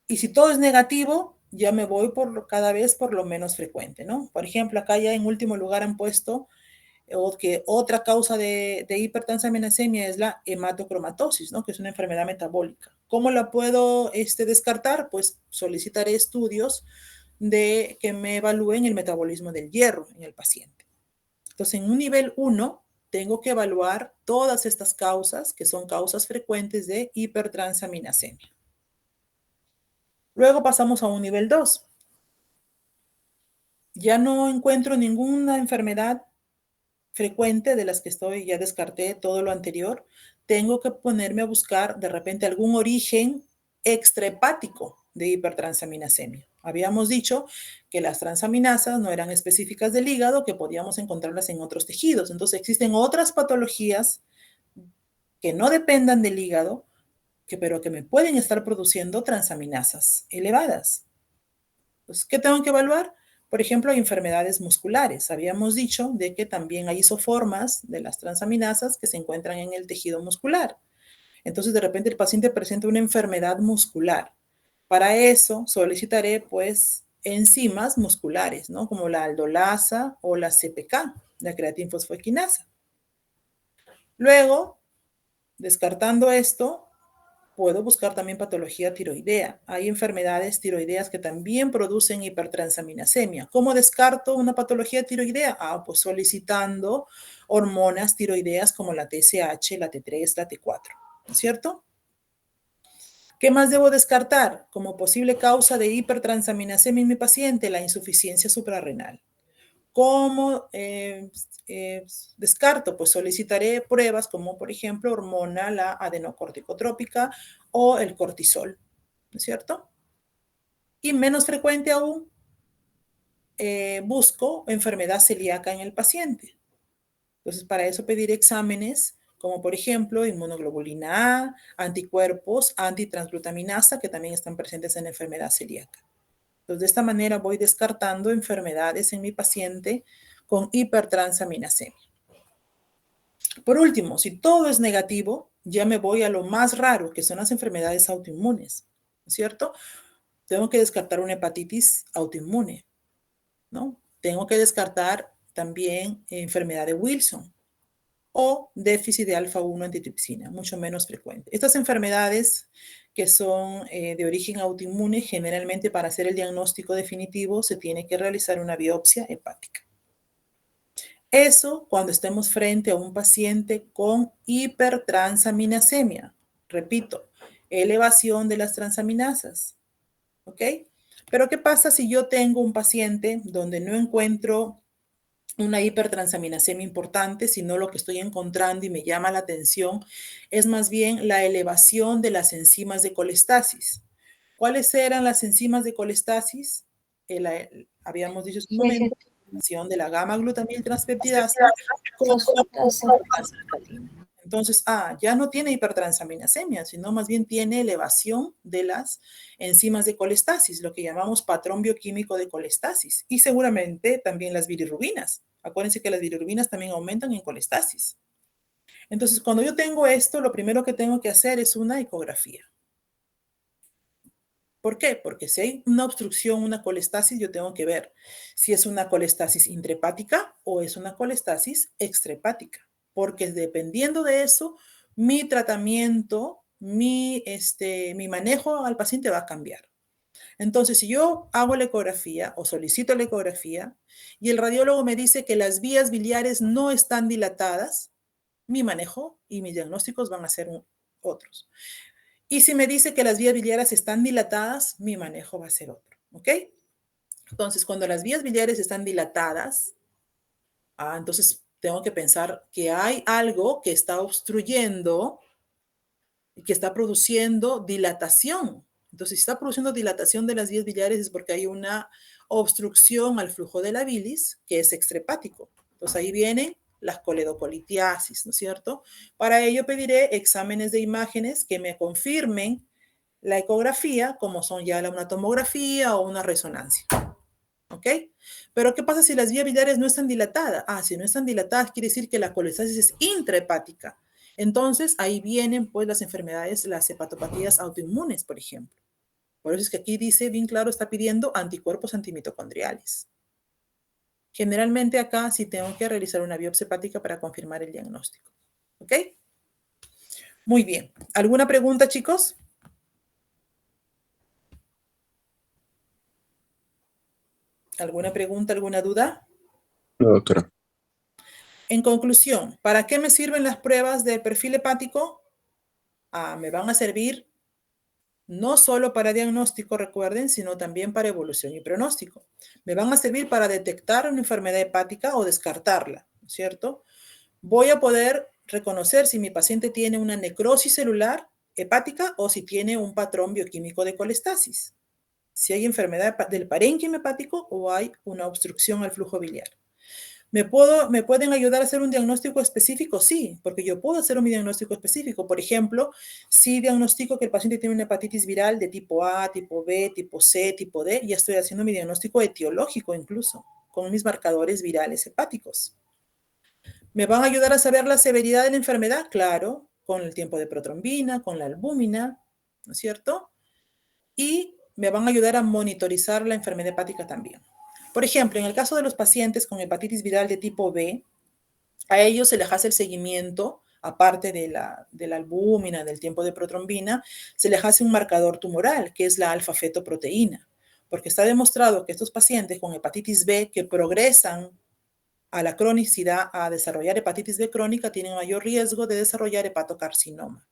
Y si todo es negativo, ya me voy cada vez por lo menos frecuente, ¿no? Por ejemplo, acá ya en último lugar han puesto que otra causa de hipertransaminasemia es la hematocromatosis, ¿no? Que es una enfermedad metabólica. ¿Cómo la puedo descartar? Pues solicitaré estudios que me evalúen el metabolismo del hierro en el paciente. Entonces, en un nivel 1, tengo que evaluar todas estas causas, que son causas frecuentes de hipertransaminasemia. Luego pasamos a un nivel 2. Ya no encuentro ninguna enfermedad frecuente de las que ya descarté todo lo anterior. Tengo que ponerme a buscar de repente algún origen extrahepático de hipertransaminasemia. Habíamos dicho que las transaminasas no eran específicas del hígado, que podíamos encontrarlas en otros tejidos. Entonces existen otras patologías que no dependan del hígado, pero que me pueden estar produciendo transaminasas elevadas. Entonces, ¿qué tengo que evaluar? Por ejemplo, hay enfermedades musculares. Habíamos dicho de que también hay isoformas de las transaminasas que se encuentran en el tejido muscular. Entonces, de repente el paciente presenta una enfermedad muscular. Para eso solicitaré, pues, enzimas musculares, ¿no? Como la aldolasa o la CPK, la creatinfosfoequinasa. Luego, descartando esto, puedo buscar también patología tiroidea. Hay enfermedades tiroideas que también producen hipertransaminasemia. ¿Cómo descarto una patología tiroidea? Pues solicitando hormonas tiroideas como la TSH, la T3, la T4, ¿no es cierto? ¿Qué más debo descartar? Como posible causa de hipertransaminasemia en mi paciente, la insuficiencia suprarrenal. ¿Cómo descarto? Pues solicitaré pruebas como, por ejemplo, hormona, la adenocorticotrópica o el cortisol, ¿no es cierto? Y menos frecuente aún, busco enfermedad celíaca en el paciente. Entonces, para eso pediré exámenes como, por ejemplo, inmunoglobulina A, anticuerpos, antitransglutaminasa, que también están presentes en la enfermedad celíaca. Entonces, de esta manera voy descartando enfermedades en mi paciente con hipertransaminasemia. Por último, si todo es negativo, ya me voy a lo más raro, que son las enfermedades autoinmunes, ¿no es cierto? Tengo que descartar una hepatitis autoinmune, ¿no? Tengo que descartar también enfermedad de Wilson o déficit de alfa-1 antitripsina, mucho menos frecuente. Estas enfermedades que son de origen autoinmune, generalmente para hacer el diagnóstico definitivo se tiene que realizar una biopsia hepática. Eso cuando estemos frente a un paciente con hipertransaminasemia. Repito, elevación de las transaminasas, ¿ok? Pero ¿qué pasa si yo tengo un paciente donde no encuentro una hipertransaminasemia importante, sino lo que estoy encontrando y me llama la atención es más bien la elevación de las enzimas de colestasis? ¿Cuáles eran las enzimas de colestasis? Habíamos dicho en un momento, la de la gamma-glutamil transpeptidasa con Entonces, ya no tiene hipertransaminasemia, sino más bien tiene elevación de las enzimas de colestasis, lo que llamamos patrón bioquímico de colestasis. Y seguramente también las bilirrubinas. Acuérdense que las bilirrubinas también aumentan en colestasis. Entonces, cuando yo tengo esto, lo primero que tengo que hacer es una ecografía. ¿Por qué? Porque si hay una obstrucción, una colestasis, yo tengo que ver si es una colestasis intrahepática o es una colestasis extrahepática. Porque dependiendo de eso, mi tratamiento, mi manejo al paciente va a cambiar. Entonces, si yo hago la ecografía o solicito la ecografía y el radiólogo me dice que las vías biliares no están dilatadas, mi manejo y mis diagnósticos van a ser otros. Y si me dice que las vías biliares están dilatadas, mi manejo va a ser otro, ¿ok? Entonces, cuando las vías biliares están dilatadas, entonces tengo que pensar que hay algo que está obstruyendo y que está produciendo dilatación. Entonces, si está produciendo dilatación de las vías biliares es porque hay una obstrucción al flujo de la bilis que es extrahepático. Entonces, ahí vienen las coledocolitiasis, ¿no es cierto? Para ello pediré exámenes de imágenes que me confirmen la ecografía, como son ya una tomografía o una resonancia. ¿Ok? Pero ¿qué pasa si las vías biliares no están dilatadas? Si no están dilatadas quiere decir que la colestasis es intrahepática. Entonces, ahí vienen pues las enfermedades, las hepatopatías autoinmunes, por ejemplo. Por eso es que aquí dice, bien claro, está pidiendo anticuerpos antimitocondriales. Generalmente acá sí tengo que realizar una biopsia hepática para confirmar el diagnóstico. ¿Ok? Muy bien. ¿Alguna pregunta, chicos? ¿Alguna pregunta, alguna duda? No, doctora. En conclusión, ¿para qué me sirven las pruebas de perfil hepático? Me van a servir no solo para diagnóstico, recuerden, sino también para evolución y pronóstico. Me van a servir para detectar una enfermedad hepática o descartarla, ¿cierto? Voy a poder reconocer si mi paciente tiene una necrosis celular hepática o si tiene un patrón bioquímico de colestasis. Si hay enfermedad del parénquima hepático o hay una obstrucción al flujo biliar. ¿Me pueden ayudar a hacer un diagnóstico específico? Sí, porque yo puedo hacer un diagnóstico específico. Por ejemplo, si diagnostico que el paciente tiene una hepatitis viral de tipo A, tipo B, tipo C, tipo D, ya estoy haciendo mi diagnóstico etiológico incluso, con mis marcadores virales hepáticos. ¿Me van a ayudar a saber la severidad de la enfermedad? Claro, con el tiempo de protrombina, con la albúmina, ¿no es cierto? Y me van a ayudar a monitorizar la enfermedad hepática también. Por ejemplo, en el caso de los pacientes con hepatitis viral de tipo B, a ellos se les hace el seguimiento, aparte de la albúmina, del tiempo de protrombina, se les hace un marcador tumoral, que es la alfa-fetoproteína, porque está demostrado que estos pacientes con hepatitis B que progresan a la cronicidad, a desarrollar hepatitis B crónica, tienen mayor riesgo de desarrollar hepatocarcinoma.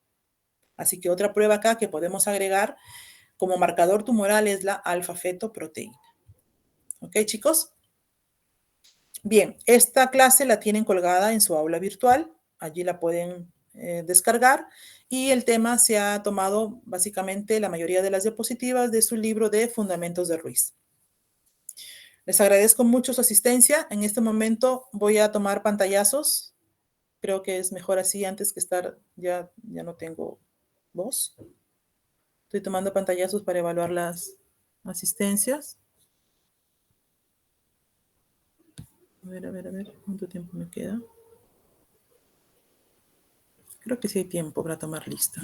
Así que otra prueba acá que podemos agregar como marcador tumoral es la alfa-fetoproteína. ¿Ok, chicos? Bien, esta clase la tienen colgada en su aula virtual. Allí la pueden descargar. Y el tema se ha tomado básicamente la mayoría de las diapositivas de su libro de Fundamentos de Ruiz. Les agradezco mucho su asistencia. En este momento voy a tomar pantallazos. Creo que es mejor así antes que estar, ya no tengo voz. Estoy tomando pantallazos para evaluar las asistencias. A ver, ¿cuánto tiempo me queda? Creo que sí hay tiempo para tomar lista.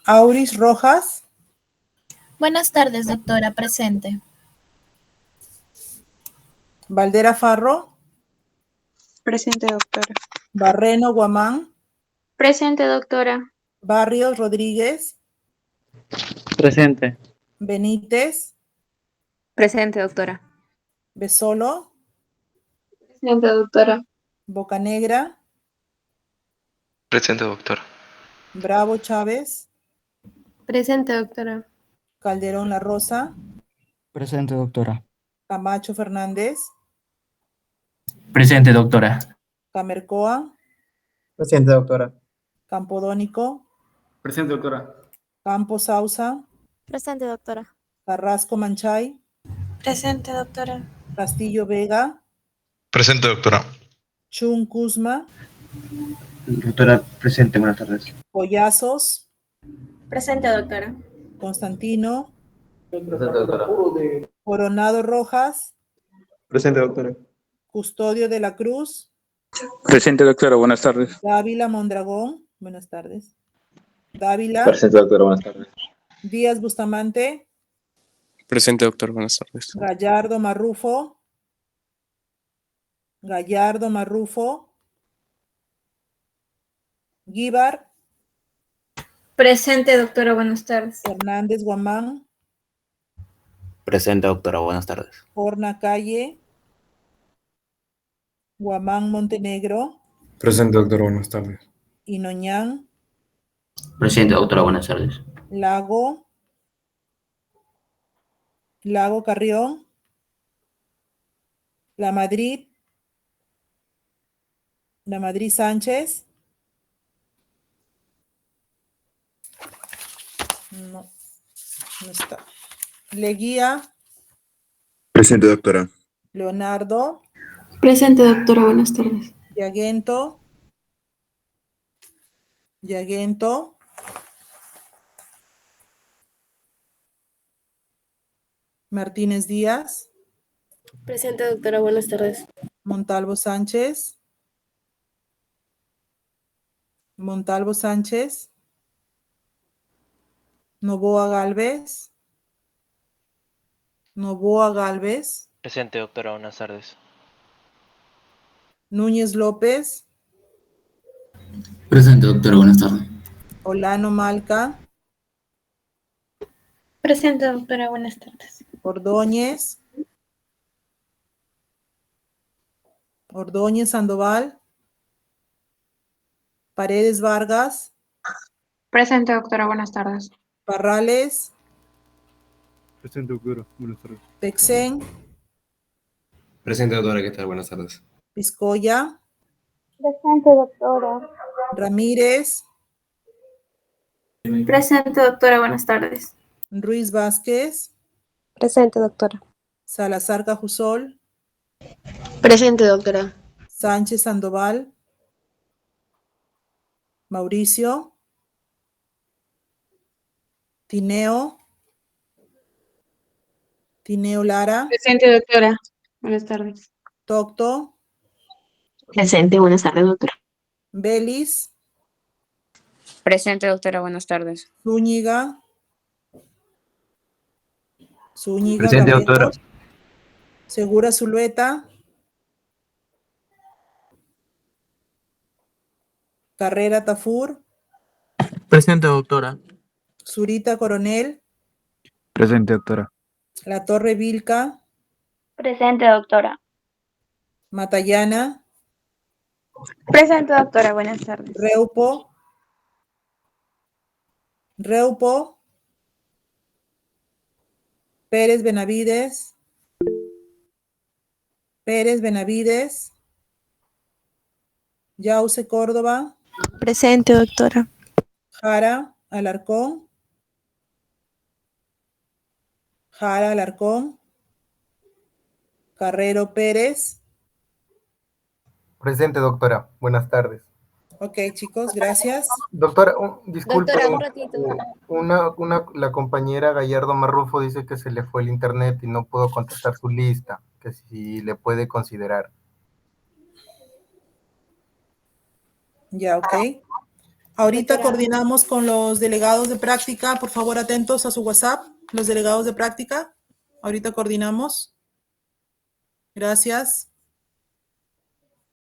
Auris Rojas. Buenas tardes, doctora. Presente. Valdera Farro. Presente, doctora. Barreno Guamán. Presente, doctora. Barrios Rodríguez. Presente. Benítez. Presente, doctora. Besolo. Presente, doctora. Bocanegra, Presente, doctora. Bravo Chávez, Presente, doctora. Calderón La Rosa, Presente, doctora. Camacho Fernández, Presente, doctora. Camercoa, Presente, doctora. Campodónico, Presente, doctora. Campos Sausa, Presente, doctora. Carrasco Manchay, Presente, doctora. Castillo Vega, Presente, doctora. Chun Kuzma, Doctora, presente, buenas tardes. Collazos, Presente, doctora. Constantino, Presente, doctora. Coronado Rojas, Presente, doctora. Custodio de la Cruz, Presente, doctora. Buenas tardes. Dávila Mondragón, buenas tardes. Dávila, Presente, doctora. Buenas tardes. Díaz Bustamante, Presente, doctor. Buenas tardes. Gallardo Marrufo, Guíbar, Presente, doctora. Buenas tardes. Hernández Guamán, Presente, doctora. Buenas tardes. Horna Calle, Guamán Montenegro, Presente, doctor. Buenas tardes. Inoñán, Presente, doctora. Buenas tardes. Lago Carrión, La Madrid Sánchez, no está. Leguía, Presente, doctora. Leonardo, Presente, doctora. Buenas tardes. Yaguento, Martínez Díaz, Presente, doctora. Buenas tardes. Montalvo Sánchez, Novoa Galvez, Presente, doctora. Buenas tardes. Núñez López, Presente, doctora. Buenas tardes. Olano Malca, Presente, doctora. Buenas tardes. Ordóñez Sandoval, Paredes Vargas, Presente, doctora. Buenas tardes. Parrales, Presente, doctora. Buenas tardes. Pexén, Presente, doctora. ¿Qué tal? Buenas tardes. Piscoya, Presente, doctora. Ramírez, Presente, doctora. Buenas tardes. Ruiz Vázquez, Presente, doctora. Salazar Cajusol, Presente, doctora. Sánchez Sandoval, Mauricio, Tineo Lara, Presente, doctora. Buenas tardes. Tocto, Presente. Buenas tardes, doctora. Belis, Presente, doctora. Buenas tardes. Zúñiga, Presente, doctora. Barretos, Segura Zulueta, Carrera Tafur, Presente, doctora. Zurita Coronel, Presente, doctora. La Torre Vilca, Presente, doctora. Matallana, Presente, doctora. Buenas tardes. Reupo, Pérez Benavides, Yause Córdoba, Presente, doctora. Jara Alarcón, Carrero Pérez. Presente, doctora. Buenas tardes. Ok, chicos, gracias. Doctora, disculpe. Doctora, un ratito. La compañera Gallardo Marrufo dice que se le fue el internet y no pudo contestar su lista, que si le puede considerar. Ya, ok. Ahorita coordinamos con los delegados de práctica. Por favor, atentos a su WhatsApp, los delegados de práctica. Ahorita coordinamos. Gracias.